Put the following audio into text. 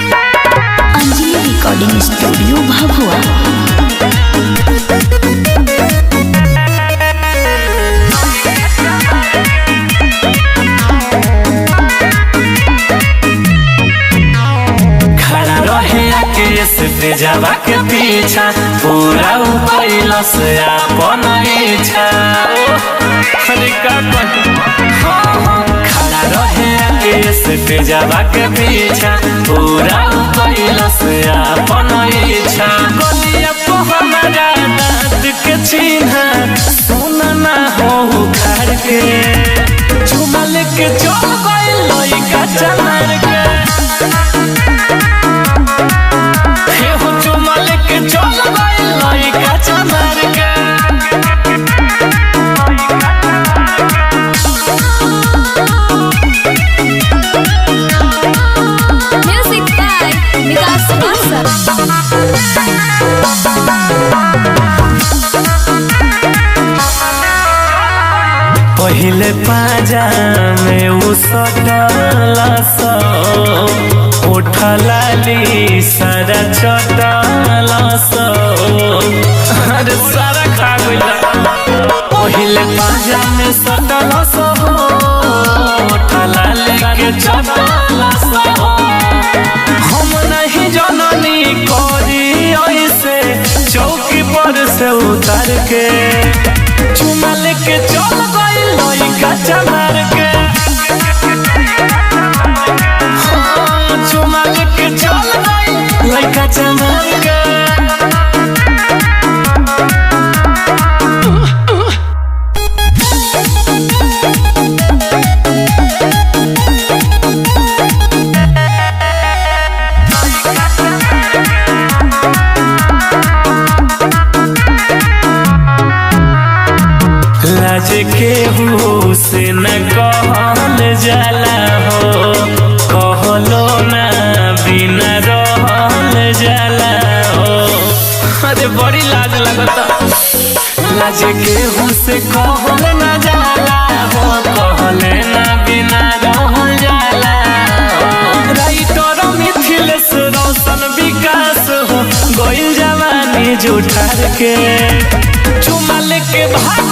Anjali recording studio Bhabua. खड़ा रहे के जावा के पीछा पूरा उपैला से अपन इच्छा। खड़ा रहे के जावा के पीछा पूरा उपैला से अपन इच्छा। गलिया को हमारा दाँत के चिन्ह सुना ना हो उखाड़ के चुमा लेके चल गइल लइका चमार के। पहिले पाजा में उसटला सो उठला ली सारा चटला सो अरे सारा खा गइला। पहिले पाजा में सटला सो उठला लेके चटला सो हम नहीं जननी करी ऐसे चौकी पर से उतार के चुमा लेके चल गइल लइका चमार के। चुमा लेके चल गइल लइका चमार के। लाज के हो से न कहल जाला हो कहलो ना बिना रहल जाला हो। अरे बड़ी लाज लगता। लाज के हो से कहल ना जाला हो कहले ना बिना रहल जाला हो। राइटर मिथिलेश रोशन विकास हो गइल जवानी जुठार के चुमा लेके भाग